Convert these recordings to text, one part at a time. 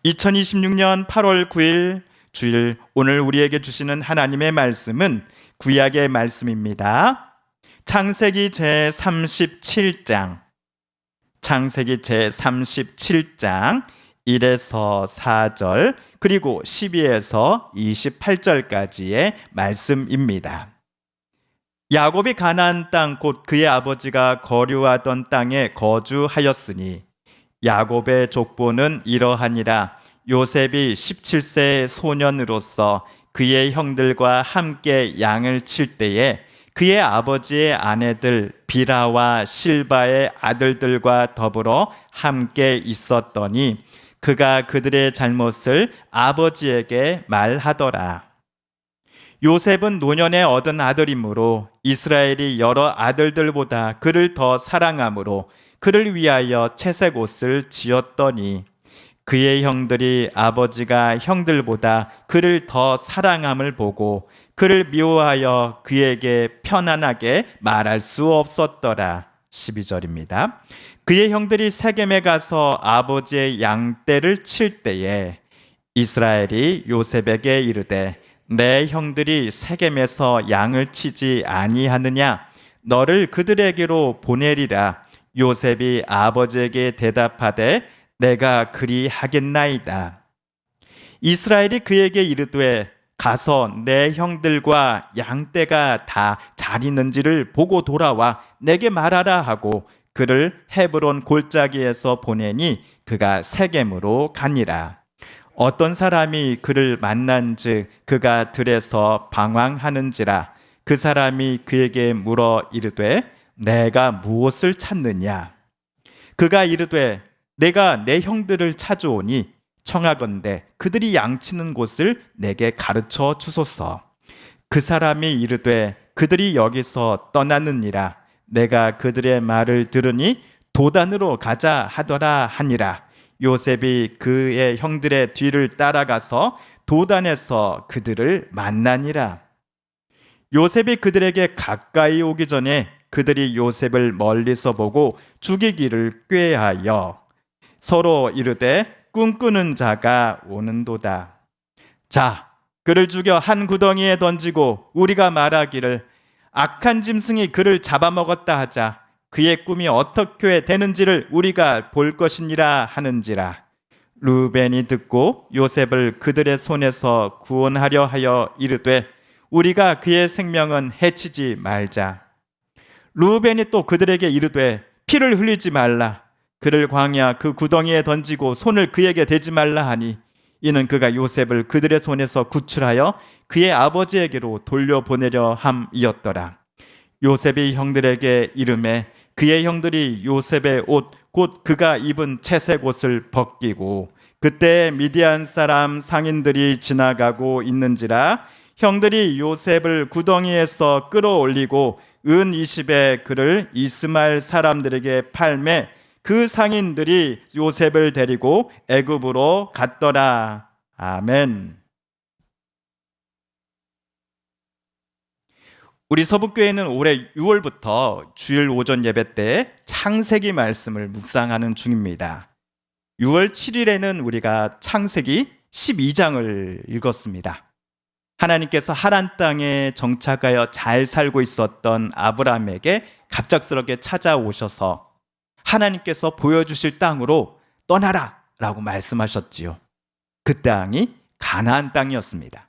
2026년 8월 9일 주일, 오늘 우리에게 주시는 하나님의 말씀은 구약의 말씀입니다. 창세기 제37장, 창세기 제37장 1에서 4절 그리고 12에서 28절까지의 말씀입니다. 야곱이 가나안 땅 곧 그의 아버지가 거류하던 땅에 거주하였으니 야곱의 족보는 이러하니라. 요셉이 17세 소년으로서 그의 형들과 함께 양을 칠 때에 그의 아버지의 아내들 비라와 실바의 아들들과 더불어 함께 있었더니 그가 그들의 잘못을 아버지에게 말하더라. 요셉은 노년에 얻은 아들이므로 이스라엘이 여러 아들들보다 그를 더 사랑하므로 그를 위하여 채색 옷을 지었더니 그의 형들이 아버지가 형들보다 그를 더 사랑함을 보고 그를 미워하여 그에게 편안하게 말할 수 없었더라. 12절입니다. 그의 형들이 세겜에 가서 아버지의 양떼를 칠 때에 이스라엘이 요셉에게 이르되 내 형들이 세겜에서 양을 치지 아니하느냐? 너를 그들에게로 보내리라. 요셉이 아버지에게 대답하되 내가 그리하겠나이다. 이스라엘이 그에게 이르되 가서 내 형들과 양떼가 다 잘 있는지를 보고 돌아와 내게 말하라 하고 그를 헤브론 골짜기에서 보내니 그가 세겜으로 가니라. 어떤 사람이 그를 만난즉 그가 들에서 방황하는지라. 그 사람이 그에게 물어 이르되 내가 무엇을 찾느냐? 그가 이르되 내가 내 형들을 찾아오니 청하건대 그들이 양치는 곳을 내게 가르쳐 주소서. 그 사람이 이르되 그들이 여기서 떠나느니라. 내가 그들의 말을 들으니 도단으로 가자 하더라 하니라. 요셉이 그의 형들의 뒤를 따라가서 도단에서 그들을 만나니라. 요셉이 그들에게 가까이 오기 전에 그들이 요셉을 멀리서 보고 죽이기를 꾀하여 서로 이르되 꿈꾸는 자가 오는도다. 자, 그를 죽여 한 구덩이에 던지고 우리가 말하기를 악한 짐승이 그를 잡아먹었다 하자. 그의 꿈이 어떻게 되는지를 우리가 볼 것이니라 하는지라. 루벤이 듣고 요셉을 그들의 손에서 구원하려 하여 이르되 우리가 그의 생명은 해치지 말자. 루벤이 또 그들에게 이르되 피를 흘리지 말라. 그를 광야 그 구덩이에 던지고 손을 그에게 대지 말라 하니 이는 그가 요셉을 그들의 손에서 구출하여 그의 아버지에게로 돌려보내려 함이었더라. 요셉이 형들에게 이르매 그의 형들이 요셉의 옷 곧 그가 입은 채색 옷을 벗기고 그때 미디안 사람 상인들이 지나가고 있는지라. 형들이 요셉을 구덩이에서 끌어올리고 은 20에 그를 이스마엘 사람들에게 팔매 그 상인들이 요셉을 데리고 애굽으로 갔더라. 아멘. 우리 서북교회는 올해 6월부터 주일 오전 예배 때 창세기 말씀을 묵상하는 중입니다. 6월 7일에는 우리가 창세기 12장을 읽었습니다. 하나님께서 하란 땅에 정착하여 잘 살고 있었던 아브라함에게 갑작스럽게 찾아오셔서 하나님께서 보여주실 땅으로 떠나라 라고 말씀하셨지요. 그 땅이 가나안 땅이었습니다.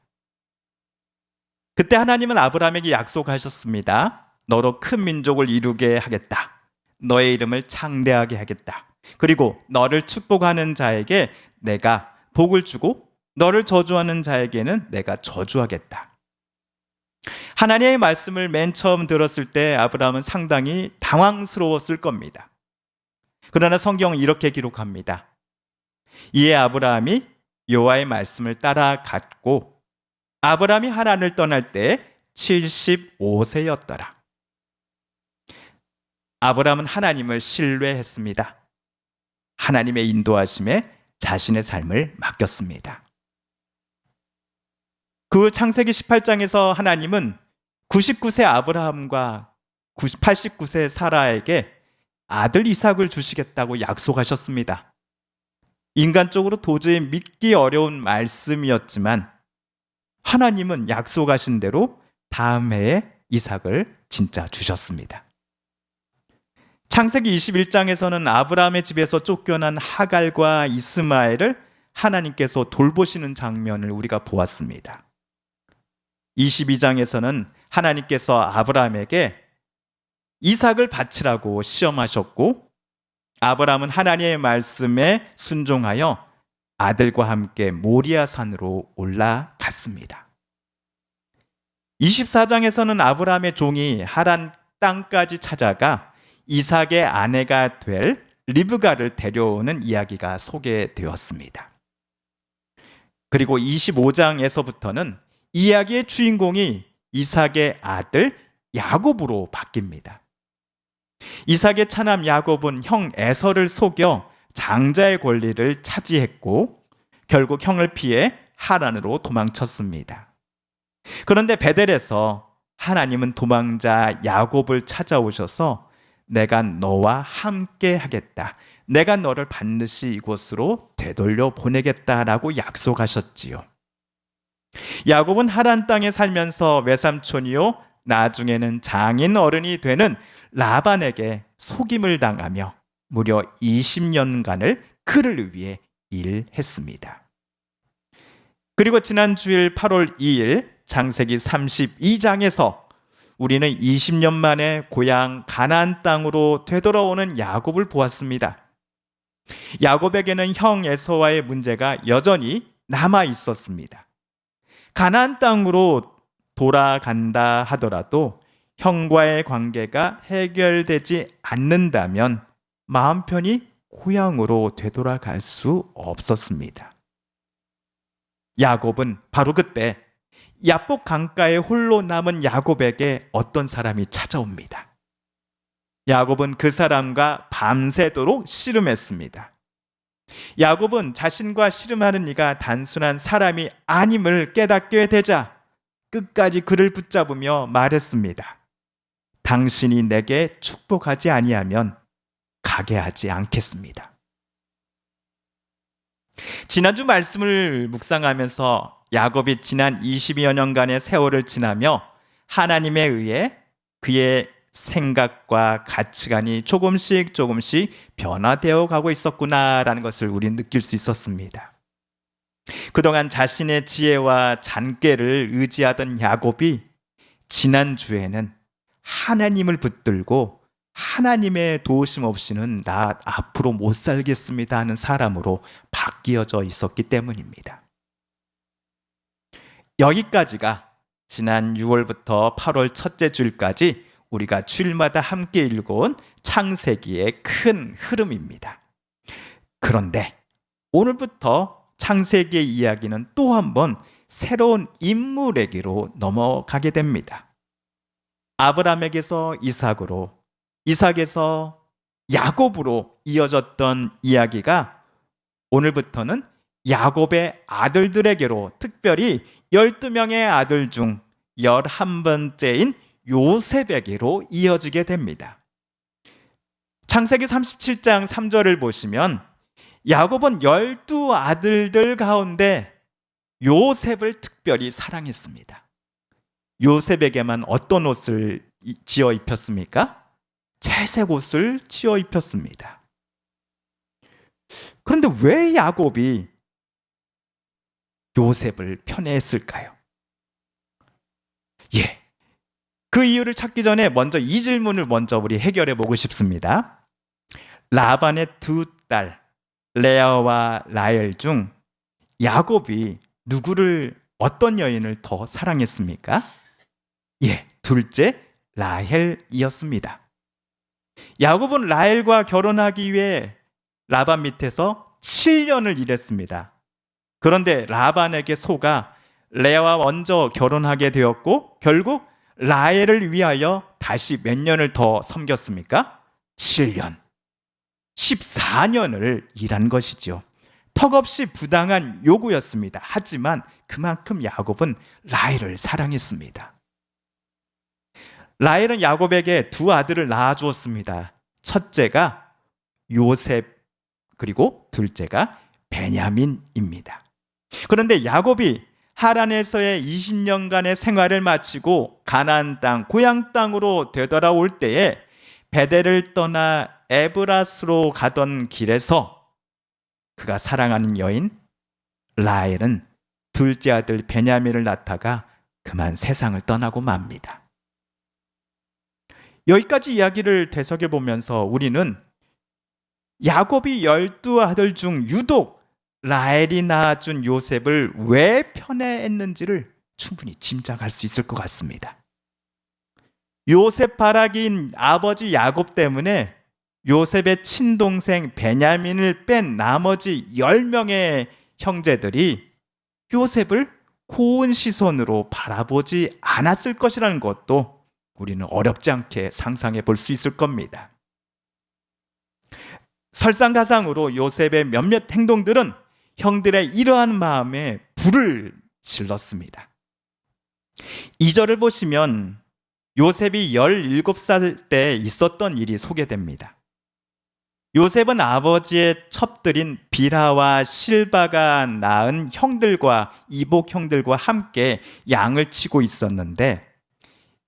그때 하나님은 아브라함에게 약속하셨습니다. 너로 큰 민족을 이루게 하겠다. 너의 이름을 창대하게 하겠다. 그리고 너를 축복하는 자에게 내가 복을 주고 너를 저주하는 자에게는 내가 저주하겠다. 하나님의 말씀을 맨 처음 들었을 때 아브라함은 상당히 당황스러웠을 겁니다. 그러나 성경은 이렇게 기록합니다. 이에 아브라함이 여호와의 말씀을 따라갔고 아브라함이 하란을 떠날 때 75세였더라. 아브라함은 하나님을 신뢰했습니다. 하나님의 인도하심에 자신의 삶을 맡겼습니다. 그 창세기 18장에서 하나님은 99세 아브라함과 89세 사라에게 아들 이삭을 주시겠다고 약속하셨습니다. 인간적으로 도저히 믿기 어려운 말씀이었지만 하나님은 약속하신 대로 다음 해에 이삭을 진짜 주셨습니다. 창세기 21장에서는 아브라함의 집에서 쫓겨난 하갈과 이스마엘을 하나님께서 돌보시는 장면을 우리가 보았습니다. 22장에서는 하나님께서 아브라함에게 이삭을 바치라고 시험하셨고 아브라함은 하나님의 말씀에 순종하여 아들과 함께 모리아 산으로 올라갔습니다. 24장에서는 아브라함의 종이 하란 땅까지 찾아가 이삭의 아내가 될 리브가를 데려오는 이야기가 소개되었습니다. 그리고 25장에서부터는 이야기의 주인공이 이삭의 아들 야곱으로 바뀝니다. 이삭의 차남 야곱은 형 에서를 속여 장자의 권리를 차지했고 결국 형을 피해 하란으로 도망쳤습니다. 그런데 베델에서 하나님은 도망자 야곱을 찾아오셔서 내가 너와 함께 하겠다. 내가 너를 반드시 이곳으로 되돌려 보내겠다라고 약속하셨지요. 야곱은 하란 땅에 살면서 외삼촌이요 나중에는 장인 어른이 되는 라반에게 속임을 당하며 무려 20년간을 그를 위해 일했습니다. 그리고 지난 주일 8월 2일 창세기 32장에서 우리는 20년 만에 고향 가나안 땅으로 되돌아오는 야곱을 보았습니다. 야곱에게는 형 에서와의 문제가 여전히 남아 있었습니다. 가나안 땅으로 돌아간다 하더라도 형과의 관계가 해결되지 않는다면 마음 편히 고향으로 되돌아갈 수 없었습니다. 야곱은 바로 그때 야복 강가에 홀로 남은 야곱에게 어떤 사람이 찾아옵니다. 야곱은 그 사람과 밤새도록 씨름했습니다. 야곱은 자신과 씨름하는 이가 단순한 사람이 아님을 깨닫게 되자 끝까지 그를 붙잡으며 말했습니다. 당신이 내게 축복하지 아니하면 가게 하지 않겠습니다. 지난주 말씀을 묵상하면서 야곱이 지난 20여 년간의 세월을 지나며 하나님에 의해 그의 생각과 가치관이 조금씩 변화되어 가고 있었구나라는 것을 우리는 느낄 수 있었습니다. 그동안 자신의 지혜와 잔꾀를 의지하던 야곱이 지난주에는 하나님을 붙들고 하나님의 도우심 없이는 나 앞으로 못 살겠습니다 하는 사람으로 바뀌어져 있었기 때문입니다. 여기까지가 지난 6월부터 8월 첫째 주일까지 우리가 주일마다 함께 읽어온 창세기의 큰 흐름입니다. 그런데 오늘부터 창세기의 이야기는 또 한 번 새로운 인물에게로 넘어가게 됩니다. 아브라함에게서 이삭으로, 이삭에서 야곱으로 이어졌던 이야기가 오늘부터는 야곱의 아들들에게로, 특별히 12명의 아들 중 11번째인 요셉에게로 이어지게 됩니다. 창세기 37장 3절을 보시면 야곱은 12아들들 가운데 요셉을 특별히 사랑했습니다. 요셉에게만 어떤 옷을 지어 입혔습니까? 채색 옷을 지어 입혔습니다. 그런데 왜 야곱이 요셉을 편애했을까요? 그 이유를 찾기 전에 먼저 이 질문을 우리 해결해 보고 싶습니다. 라반의 두 딸 레아와 라헬 중 야곱이 누구를, 어떤 여인을 더 사랑했습니까? 둘째 라헬이었습니다. 야곱은 라헬과 결혼하기 위해 라반 밑에서 7년을 일했습니다. 그런데 라반에게 속아 레아와 먼저 결혼하게 되었고 결국 라헬을 위하여 다시 몇 년을 더 섬겼습니까? 7년. 14년을 일한 것이죠. 턱없이 부당한 요구였습니다. 하지만 그만큼 야곱은 라헬을 사랑했습니다. 라헬은 야곱에게 두 아들을 낳아주었습니다. 첫째가 요셉, 그리고 둘째가 베냐민입니다. 그런데 야곱이 하란에서의 20년간의 생활을 마치고 가나안 땅, 고향 땅으로 되돌아올 때에 베델을 떠나 에브라스로 가던 길에서 그가 사랑하는 여인 라헬은 둘째 아들 베냐민을 낳다가 그만 세상을 떠나고 맙니다. 여기까지 이야기를 되새겨 보면서 우리는 야곱이 12아들 중 유독 라헬이 낳아준 요셉을 왜 편애했는지를 충분히 짐작할 수 있을 것 같습니다. 요셉 바라기인 아버지 야곱 때문에 요셉의 친동생 베냐민을 뺀 나머지 10명의 형제들이 요셉을 고운 시선으로 바라보지 않았을 것이라는 것도 우리는 어렵지 않게 상상해 볼 수 있을 겁니다. 설상가상으로 요셉의 몇몇 행동들은 형들의 이러한 마음에 불을 질렀습니다. 2절을 보시면 요셉이 17살 때 있었던 일이 소개됩니다. 요셉은 아버지의 첩들인 비라와 실바가 낳은 형들과 이복 형들과 함께 양을 치고 있었는데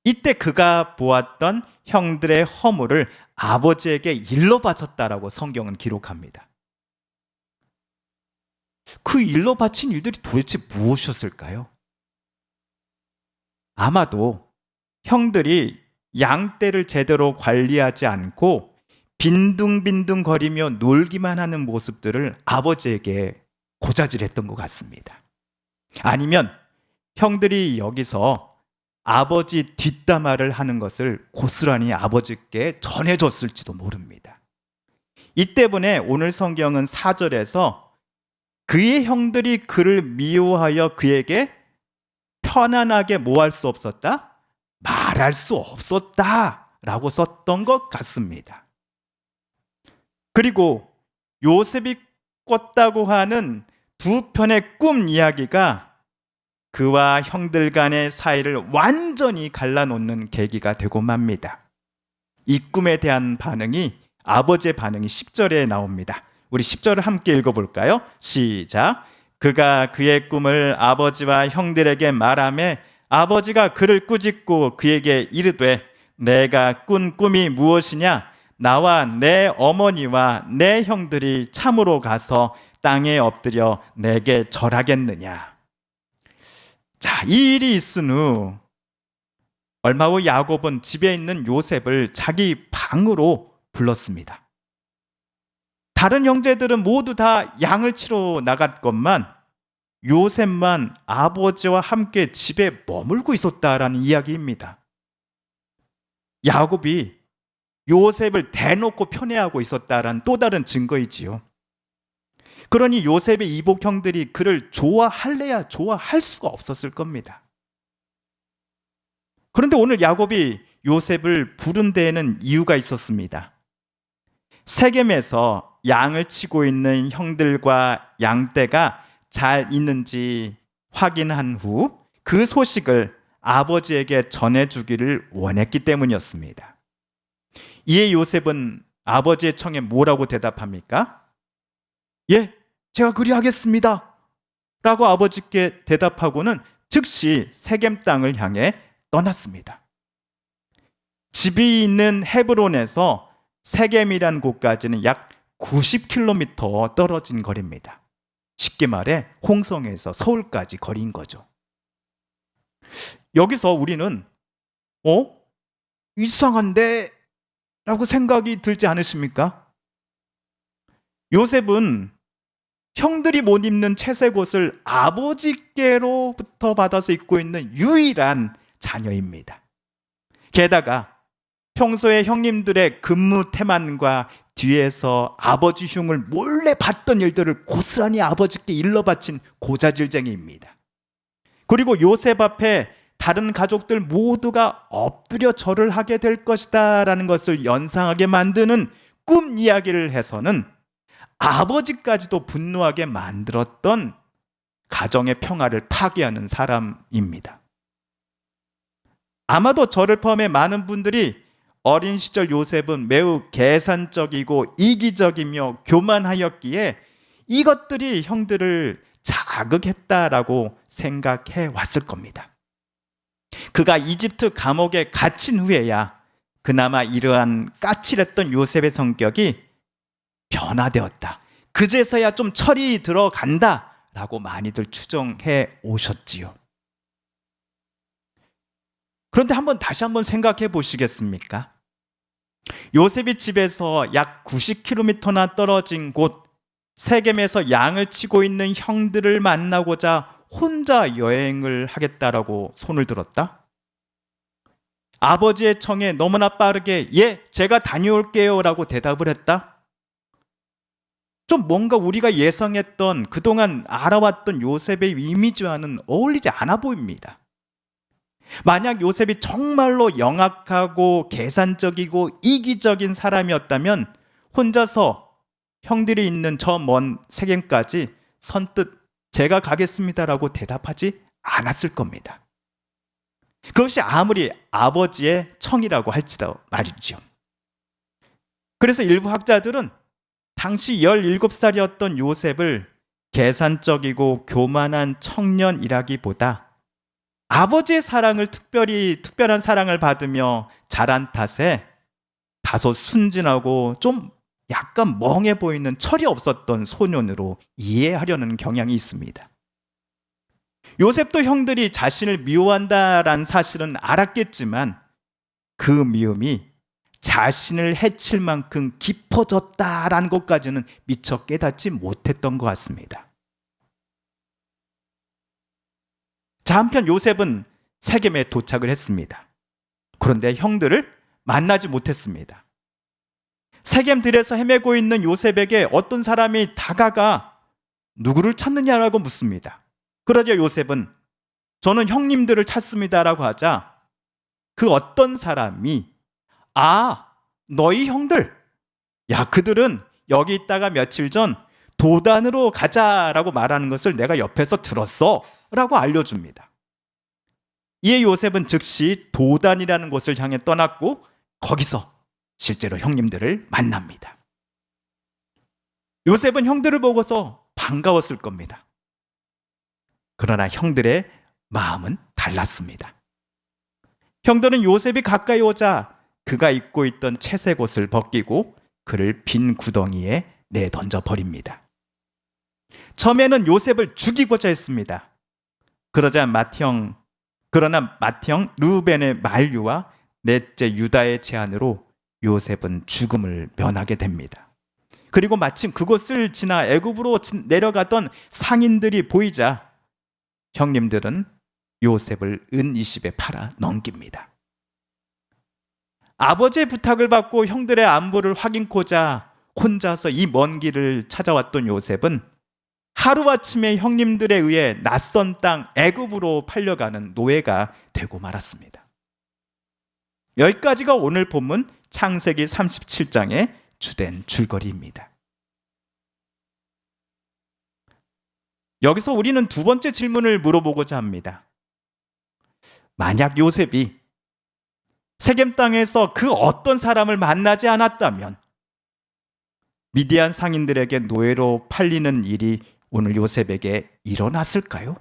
이때 그가 보았던 형들의 허물을 아버지에게 일러 바쳤다라고 성경은 기록합니다. 그 일러 바친 일들이 도대체 무엇이었을까요? 아마도 형들이 양떼를 제대로 관리하지 않고 빈둥빈둥거리며 놀기만 하는 모습들을 아버지에게 고자질했던 것 같습니다. 아니면 형들이 여기서 아버지 뒷담화를 하는 것을 고스란히 아버지께 전해줬을지도 모릅니다. 이 때문에 오늘 성경은 4절에서 그의 형들이 그를 미워하여 그에게 편안하게 뭐 할 수 없었다? 말할 수 없었다 라고 썼던 것 같습니다. 그리고 요셉이 꿨다고 하는 두 편의 꿈 이야기가 그와 형들 간의 사이를 완전히 갈라놓는 계기가 되고 맙니다. 이 꿈에 대한 반응이 아버지의 반응이 10절에 나옵니다. 우리 10절을 함께 읽어볼까요? 시작. 그가 그의 꿈을 아버지와 형들에게 말하매 아버지가 그를 꾸짖고 그에게 이르되 내가 꾼 꿈이 무엇이냐? 나와 내 어머니와 내 형들이 참으로 가서 땅에 엎드려 내게 절하겠느냐. 자, 이 일이 있은 후 얼마 후 야곱은 집에 있는 요셉을 자기 방으로 불렀습니다. 다른 형제들은 모두 다 양을 치러 나갔건만 요셉만 아버지와 함께 집에 머물고 있었다라는 이야기입니다. 야곱이 요셉을 대놓고 편애하고 있었다라는 또 다른 증거이지요. 그러니 요셉의 이복 형들이 그를 좋아할래야 좋아할 수가 없었을 겁니다. 그런데 오늘 야곱이 요셉을 부른 데에는 이유가 있었습니다. 세겜에서 양을 치고 있는 형들과 양떼가 잘 있는지 확인한 후 그 소식을 아버지에게 전해주기를 원했기 때문이었습니다. 이에 요셉은 아버지의 청에 뭐라고 대답합니까? 예, 제가 그리하겠습니다 라고 아버지께 대답하고는 즉시 세겜 땅을 향해 떠났습니다. 집이 있는 헤브론에서 세겜이라는 곳까지는 약 90km 떨어진 거리입니다. 쉽게 말해 홍성에서 서울까지 거리인 거죠. 여기서 우리는 이상한데? 라고 생각이 들지 않으십니까? 요셉은 형들이 못 입는 채색 옷을 아버지께로부터 받아서 입고 있는 유일한 자녀입니다. 게다가 평소에 형님들의 근무 태만과 뒤에서 아버지 흉을 몰래 봤던 일들을 고스란히 아버지께 일러 바친 고자질쟁이입니다. 그리고 요셉 앞에 다른 가족들 모두가 엎드려 절을 하게 될 것이다 라는 것을 연상하게 만드는 꿈 이야기를 해서는 아버지까지도 분노하게 만들었던 가정의 평화를 파괴하는 사람입니다. 아마도 저를 포함해 많은 분들이 어린 시절 요셉은 매우 계산적이고 이기적이며 교만하였기에 이것들이 형들을 자극했다라고 생각해 왔을 겁니다. 그가 이집트 감옥에 갇힌 후에야 그나마 이러한 까칠했던 요셉의 성격이 변화되었다. 그제서야 좀 철이 들어간다라고 많이들 추정해 오셨지요. 그런데 다시 한번 생각해 보시겠습니까? 요셉이 집에서 약 90km나 떨어진 곳 세겜에서 양을 치고 있는 형들을 만나고자 혼자 여행을 하겠다라고 손을 들었다? 아버지의 청에 너무나 빠르게 예, 제가 다녀올게요 라고 대답을 했다? 좀 뭔가 우리가 예상했던 그동안 알아왔던 요셉의 이미지와는 어울리지 않아 보입니다. 만약 요셉이 정말로 영악하고 계산적이고 이기적인 사람이었다면 혼자서 형들이 있는 저 먼 세겜까지 선뜻 제가 가겠습니다라고 대답하지 않았을 겁니다. 그것이 아무리 아버지의 청이라고 할지도 말이죠. 그래서 일부 학자들은 당시 17살이었던 요셉을 계산적이고 교만한 청년이라기보다 아버지의 사랑을 특별한 사랑을 받으며 자란 탓에 다소 순진하고 좀 약간 멍해 보이는 철이 없었던 소년으로 이해하려는 경향이 있습니다. 요셉도 형들이 자신을 미워한다라는 사실은 알았겠지만 그 미움이 자신을 해칠 만큼 깊어졌다라는 것까지는 미처 깨닫지 못했던 것 같습니다. 자, 한편 요셉은 세겜에 도착을 했습니다. 그런데 형들을 만나지 못했습니다. 세겜들에서 헤매고 있는 요셉에게 어떤 사람이 다가가 누구를 찾느냐라고 묻습니다. 그러자 요셉은 저는 형님들을 찾습니다라고 하자 그 어떤 사람이 너희 형들, 야, 그들은 여기 있다가 며칠 전 도단으로 가자라고 말하는 것을 내가 옆에서 들었어 라고 알려줍니다. 이에 요셉은 즉시 도단이라는 곳을 향해 떠났고 거기서 실제로 형님들을 만납니다. 요셉은 형들을 보고서 반가웠을 겁니다. 그러나 형들의 마음은 달랐습니다. 형들은 요셉이 가까이 오자 그가 입고 있던 채색 옷을 벗기고 그를 빈 구덩이에 내던져 버립니다. 처음에는 요셉을 죽이고자 했습니다. 그러나 맏형 르우벤의 만류와 넷째 유다의 제안으로 요셉은 죽음을 면하게 됩니다. 그리고 마침 그곳을 지나 애굽으로 내려가던 상인들이 보이자 형님들은 요셉을 은 20에 팔아 넘깁니다. 아버지의 부탁을 받고 형들의 안부를 확인코자 혼자서 이 먼 길을 찾아왔던 요셉은 하루아침에 형님들에 의해 낯선 땅 애굽으로 팔려가는 노예가 되고 말았습니다. 여기까지가 오늘 본문 창세기 37장의 주된 줄거리입니다. 여기서 우리는 두 번째 질문을 물어보고자 합니다. 만약 요셉이 세겜 땅에서 그 어떤 사람을 만나지 않았다면 미디안 상인들에게 노예로 팔리는 일이 오늘 요셉에게 일어났을까요?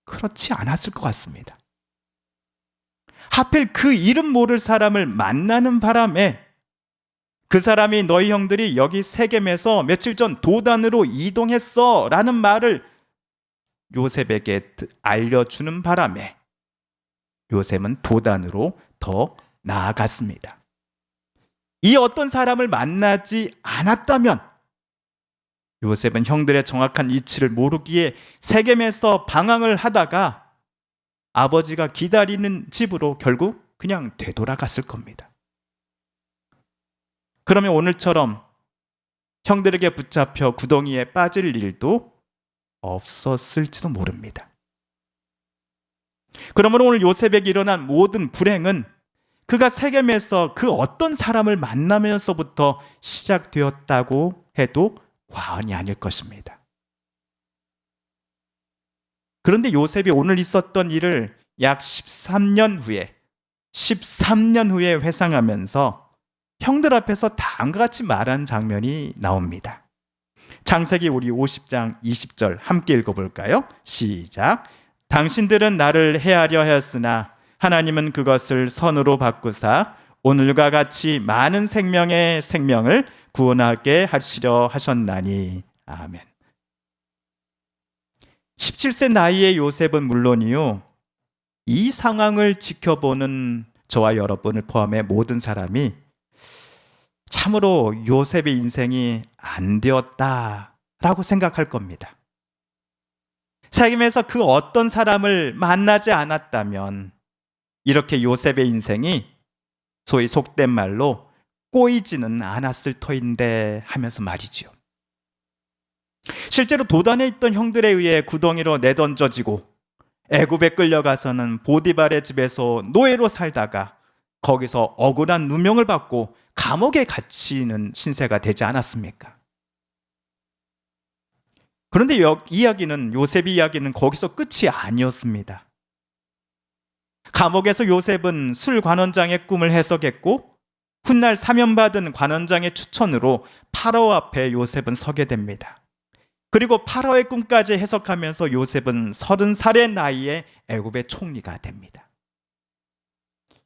그렇지 않았을 것 같습니다. 하필 그 이름 모를 사람을 만나는 바람에 그 사람이 너희 형들이 여기 세겜에서 며칠 전 도단으로 이동했어 라는 말을 요셉에게 알려주는 바람에 요셉은 도단으로 더 나아갔습니다. 이 어떤 사람을 만나지 않았다면 요셉은 형들의 정확한 위치를 모르기에 세겜에서 방황을 하다가 아버지가 기다리는 집으로 결국 그냥 되돌아갔을 겁니다. 그러면 오늘처럼 형들에게 붙잡혀 구덩이에 빠질 일도 없었을지도 모릅니다. 그러므로 오늘 요셉에게 일어난 모든 불행은 그가 세겜에서 그 어떤 사람을 만나면서부터 시작되었다고 해도 과언이 아닐 것입니다. 그런데 요셉이 오늘 있었던 일을 약 13년 후에 회상하면서 형들 앞에서 다음과 같이 말한 장면이 나옵니다. 창세기 우리 50장 20절 함께 읽어볼까요? 시작. 당신들은 나를 해하려 하였으나 하나님은 그것을 선으로 바꾸사 오늘과 같이 많은 생명의 생명을 구원하게 하시려 하셨나니. 아멘. 17세 나이의 요셉은 물론이요, 이 상황을 지켜보는 저와 여러분을 포함해 모든 사람이 참으로 요셉의 인생이 안 되었다라고 생각할 겁니다. 세겜에서 그 어떤 사람을 만나지 않았다면 이렇게 요셉의 인생이 소위 속된 말로 꼬이지는 않았을 터인데 하면서 말이죠. 실제로 도단에 있던 형들에 의해 구덩이로 내던져지고 애굽에 끌려가서는 보디발의 집에서 노예로 살다가 거기서 억울한 누명을 받고 감옥에 갇히는 신세가 되지 않았습니까? 그런데 이야기는, 요셉의 이야기는 거기서 끝이 아니었습니다. 감옥에서 요셉은 술 관원장의 꿈을 해석했고 훗날 사면받은 관원장의 추천으로 파라오 앞에 요셉은 서게 됩니다. 그리고 파라오의 꿈까지 해석하면서 요셉은 30살의 나이에 애굽의 총리가 됩니다.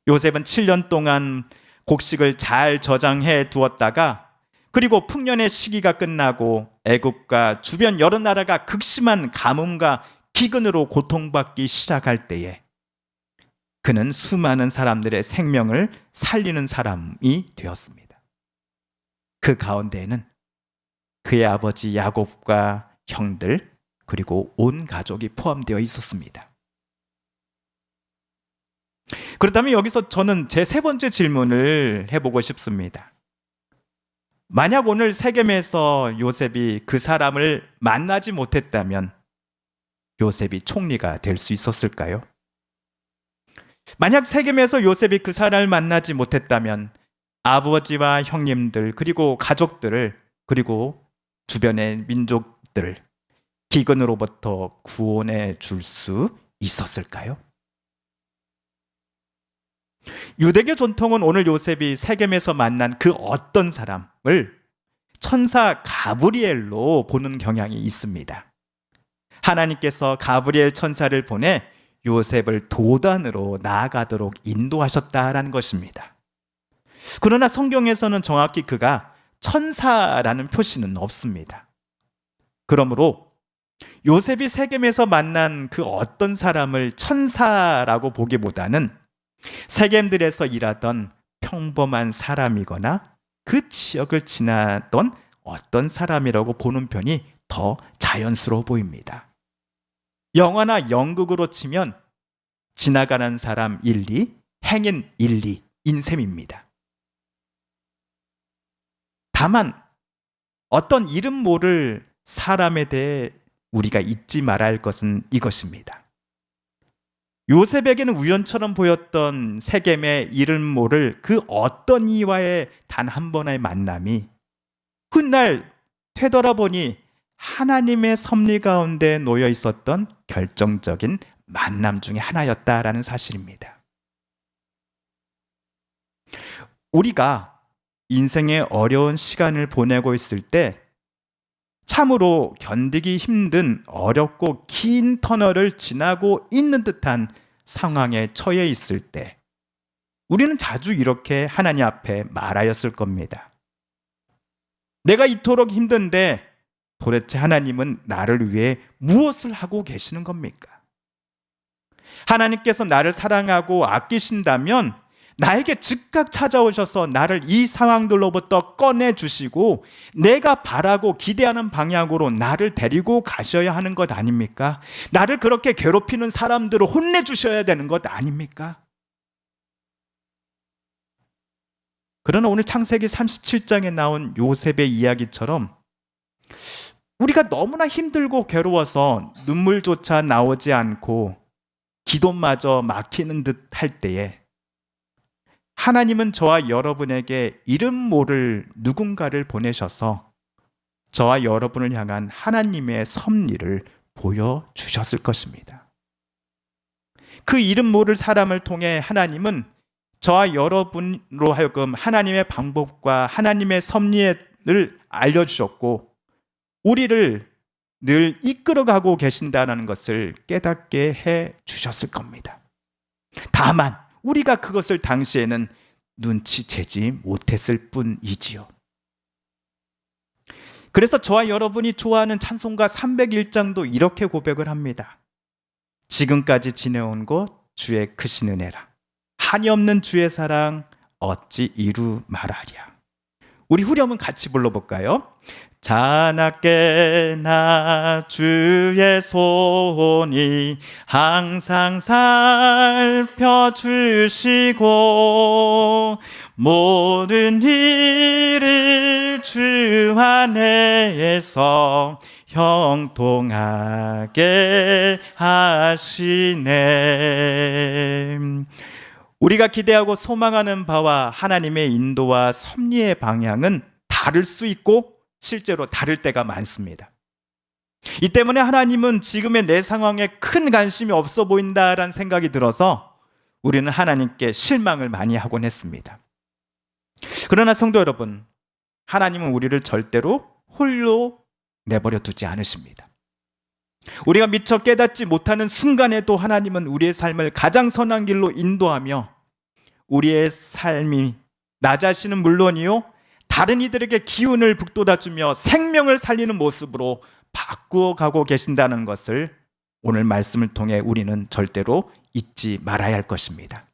요셉은 7년 동안 곡식을 잘 저장해 두었다가 그리고 풍년의 시기가 끝나고 애굽과 주변 여러 나라가 극심한 가뭄과 기근으로 고통받기 시작할 때에 그는 수많은 사람들의 생명을 살리는 사람이 되었습니다. 그 가운데에는 그의 아버지 야곱과 형들 그리고 온 가족이 포함되어 있었습니다. 그렇다면 여기서 저는 제 세 번째 질문을 해보고 싶습니다. 만약 오늘 세겜에서 요셉이 그 사람을 만나지 못했다면 요셉이 총리가 될 수 있었을까요? 만약 세겜에서 요셉이 그 사람을 만나지 못했다면 아버지와 형님들 그리고 가족들을 그리고 주변의 민족들을 기근으로부터 구원해 줄 수 있었을까요? 유대교 전통은 오늘 요셉이 세겜에서 만난 그 어떤 사람을 천사 가브리엘로 보는 경향이 있습니다. 하나님께서 가브리엘 천사를 보내 요셉을 도단으로 나아가도록 인도하셨다라는 것입니다. 그러나 성경에서는 정확히 그가 천사라는 표시는 없습니다. 그러므로 요셉이 세겜에서 만난 그 어떤 사람을 천사라고 보기보다는 세겜들에서 일하던 평범한 사람이거나 그 지역을 지나던 어떤 사람이라고 보는 편이 더 자연스러워 보입니다. 영화나 연극으로 치면 지나가는 사람 1, 2, 행인 1, 2인 셈입니다. 다만 어떤 이름 모를 사람에 대해 우리가 잊지 말아야 할 것은 이것입니다. 요셉에게는 우연처럼 보였던 세겜의 이름 모를 그 어떤 이와의 단 한 번의 만남이 훗날 되돌아보니 하나님의 섭리 가운데 놓여 있었던 결정적인 만남 중에 하나였다라는 사실입니다. 우리가 인생의 어려운 시간을 보내고 있을 때 참으로 견디기 힘든 어렵고 긴 터널을 지나고 있는 듯한 상황에 처해 있을 때 우리는 자주 이렇게 하나님 앞에 말하였을 겁니다. 내가 이토록 힘든데 도대체 하나님은 나를 위해 무엇을 하고 계시는 겁니까? 하나님께서 나를 사랑하고 아끼신다면 나에게 즉각 찾아오셔서 나를 이 상황들로부터 꺼내주시고 내가 바라고 기대하는 방향으로 나를 데리고 가셔야 하는 것 아닙니까? 나를 그렇게 괴롭히는 사람들을 혼내주셔야 되는 것 아닙니까? 그러나 오늘 창세기 37장에 나온 요셉의 이야기처럼 우리가 너무나 힘들고 괴로워서 눈물조차 나오지 않고 기도마저 막히는 듯 할 때에 하나님은 저와 여러분에게 이름 모를 누군가를 보내셔서 저와 여러분을 향한 하나님의 섭리를 보여주셨을 것입니다. 그 이름 모를 사람을 통해 하나님은 저와 여러분으로 하여금 하나님의 방법과 하나님의 섭리를 알려주셨고 우리를 늘 이끌어가고 계신다는 것을 깨닫게 해 주셨을 겁니다. 다만 우리가 그것을 당시에는 눈치채지 못했을 뿐이지요. 그래서 저와 여러분이 좋아하는 찬송가 301장도 이렇게 고백을 합니다. 지금까지 지내온 것 주의 크신 은혜라. 한이 없는 주의 사랑 어찌 이루 말하랴. 우리 후렴은 같이 불러볼까요? 자나깨 나 주의 손이 항상 살펴주시고 모든 일을 주 안에서 형통하게 하시네. 우리가 기대하고 소망하는 바와 하나님의 인도와 섭리의 방향은 다를 수 있고 실제로 다를 때가 많습니다. 이 때문에 하나님은 지금의 내 상황에 큰 관심이 없어 보인다라는 생각이 들어서 우리는 하나님께 실망을 많이 하곤 했습니다. 그러나 성도 여러분, 하나님은 우리를 절대로 홀로 내버려 두지 않으십니다. 우리가 미처 깨닫지 못하는 순간에도 하나님은 우리의 삶을 가장 선한 길로 인도하며 우리의 삶이 나 자신은 물론이요 다른 이들에게 기운을 북돋아주며 생명을 살리는 모습으로 바꾸어 가고 계신다는 것을 오늘 말씀을 통해 우리는 절대로 잊지 말아야 할 것입니다.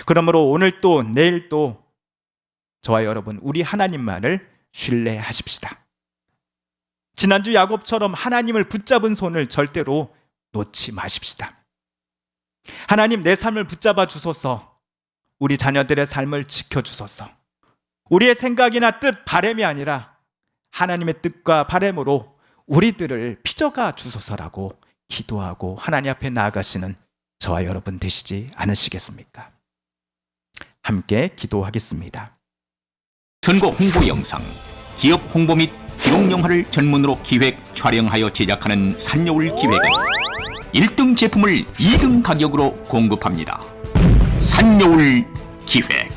그러므로 오늘 또 내일 또 저와 여러분 우리 하나님만을 신뢰하십시다. 지난주 야곱처럼 하나님을 붙잡은 손을 절대로 놓지 마십시다. 하나님 내 삶을 붙잡아 주소서. 우리 자녀들의 삶을 지켜주소서. 우리의 생각이나 뜻, 바람이 아니라 하나님의 뜻과 바람으로 우리들을 빚어가 주소서라고 기도하고 하나님 앞에 나아가시는 저와 여러분 되시지 않으시겠습니까? 함께 기도하겠습니다. 선거 홍보 영상, 기업 홍보 및 기록 영화를 전문으로 기획, 촬영하여 제작하는 산여울 기획은 1등 제품을 2등 가격으로 공급합니다. 산여울 기획.